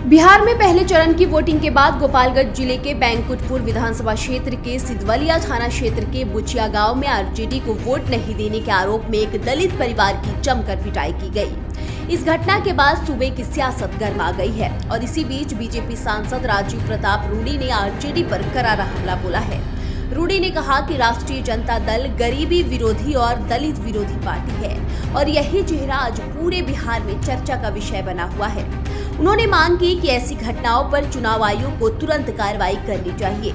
बिहार में पहले चरण की वोटिंग के बाद गोपालगंज जिले के बैंकुटपुर विधानसभा क्षेत्र के सिद्धवलिया थाना क्षेत्र के बुचिया गांव में आरजेडी को वोट नहीं देने के आरोप में एक दलित परिवार की जमकर पिटाई की गई। इस घटना के बाद सूबे की सियासत गर्मा गई है और इसी बीच बीजेपी सांसद राजीव प्रताप रूडी ने आरजेडी पर करारा हमला बोला है। रूडी ने कहा कि राष्ट्रीय जनता दल गरीबी विरोधी और दलित विरोधी पार्टी है और यही चेहरा आज पूरे बिहार में चर्चा का विषय बना हुआ है। उन्होंने मांग की कि ऐसी घटनाओं पर चुनाव आयोग को तुरंत कार्रवाई करनी चाहिए।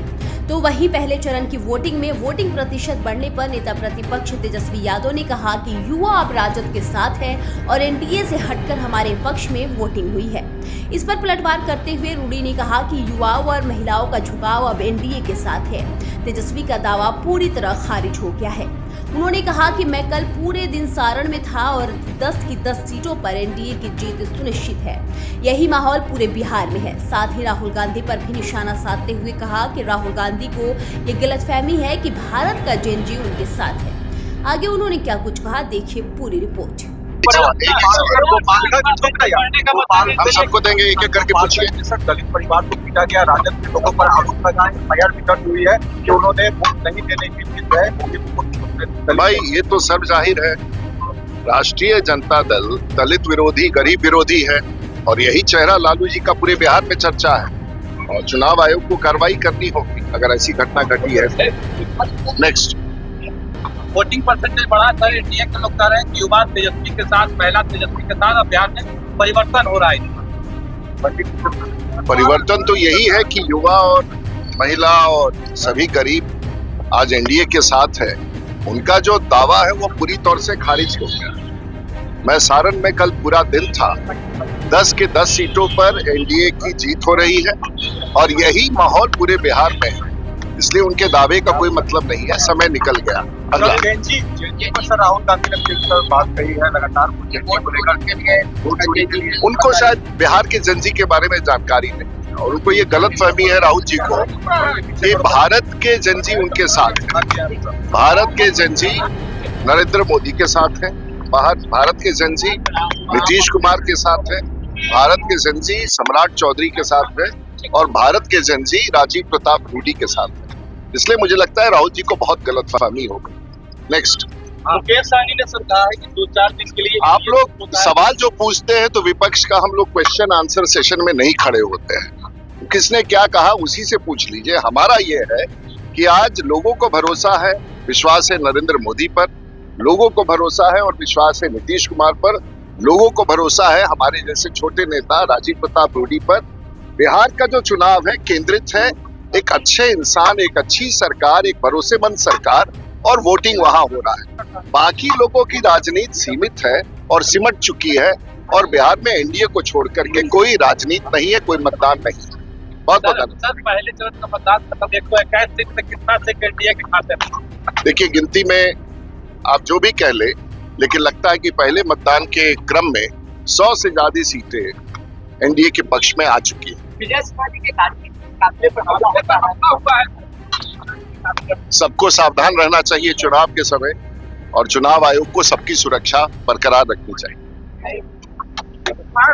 तो वहीं पहले चरण की वोटिंग में वोटिंग प्रतिशत बढ़ने पर नेता प्रतिपक्ष तेजस्वी यादव ने कहा कि युवा अब राजद के साथ है और एनडीए से हटकर हमारे पक्ष में वोटिंग हुई है। इस पर पलटवार करते हुए रूडी ने कहा कि युवाओं और महिलाओं का झुकाव अब एनडीए के साथ है। तेजस्वी का दावा पूरी तरह खारिज हो गया है। उन्होंने कहा कि मैं कल पूरे दिन सारण में था और 10 की 10 सीटों पर एनडीए की जीत सुनिश्चित है। यही माहौल पूरे बिहार में है। साथ ही राहुल गांधी पर भी निशाना साधते हुए कहा कि राहुल गांधी को ये गलतफहमी है कि भारत का जेनजी उनके साथ है। आगे उन्होंने क्या कुछ कहा, देखिए पूरी रिपोर्ट। हम सबको देंगे, एक एक करके पूछिए। दलित परिवार को पीटा गया, राजद के लोगों पर आरोप लगाए, एफआईआर भी दर्ज हुई है कि उन्होंने वोट नहीं देने की भाई ये तो सब जाहिर है। राष्ट्रीय जनता दल दलित विरोधी गरीब विरोधी है और यही चेहरा लालू जी का पूरे बिहार में चर्चा है और चुनाव आयोग को कार्रवाई करनी होगी अगर ऐसी घटना घटी है। नेक्स्ट, वोटिंग परसेंटेज बढ़ा सर, एनडीए के लोग कह रहे हैं कि युवा तेजस्वी के साथ, महिला तेजस्वी के साथ अभियान में परिवर्तन हो रहा है। परिवर्तन तो यही है कि युवा और महिला और सभी गरीब आज एनडीए के साथ है। उनका जो दावा है वो पूरी तौर से खारिज हो गया। मैं सारण में कल पूरा दिन था। 10 के 10 सीटों पर एनडीए की जीत हो रही है और यही माहौल पूरे बिहार में है, इसलिए उनके दावे का कोई मतलब नहीं है। समय निकल गया। अगला, राहुल गांधी ने फिर बात कही है लगातार उनको शायद बिहार के जनजी के बारे में जानकारी नहीं और उनको ये गलत फहमी है राहुल जी को कि भारत के जनजी उनके साथ है। भारत के जनजी नरेंद्र मोदी के साथ है, भारत के जनजी नीतीश कुमार के साथ है, भारत के जनजी सम्राट चौधरी के साथ है और भारत के जनजी राजीव प्रताप रूडी के साथ है। इसलिए मुझे लगता है राहुल जी को बहुत गलत फहमी हो गई। नेक्स्ट, मुकेश सहनी ने सर कहा है कि 2-4 दिन के लिए आप लोग सवाल जो पूछते हैं तो विपक्ष का हम लोग क्वेश्चन आंसर सेशन में नहीं खड़े होते हैं। किसने क्या कहा उसी से पूछ लीजिए। हमारा ये है कि आज लोगों को भरोसा है, विश्वास है नरेंद्र मोदी पर, लोगों को भरोसा है और विश्वास है नीतीश कुमार पर, लोगों को भरोसा है हमारे जैसे छोटे नेता राजीव प्रताप रूडी पर। बिहार का जो चुनाव है केंद्रित है एक अच्छे इंसान, एक अच्छी सरकार, एक भरोसेमंद सरकार और वोटिंग वहां हो रहा है। बाकी लोगों की राजनीति सीमित है और सिमट चुकी है और बिहार में एनडीए को छोड़ करके कोई राजनीति नहीं है, कोई मतदान नहीं है। बहुत सर, पहले चरण का मतदान 121 सीट में कितना सीट एनडीए के खाते में? देखिए, गिनती में आप जो भी कह ले, लेकिन लगता है कि पहले मतदान के क्रम में 100 से ज्यादा सीटें एनडीए के पक्ष में आ चुकी है। सबको सावधान रहना चाहिए चुनाव के समय और चुनाव आयोग को सबकी सुरक्षा बरकरार रखनी चाहिए।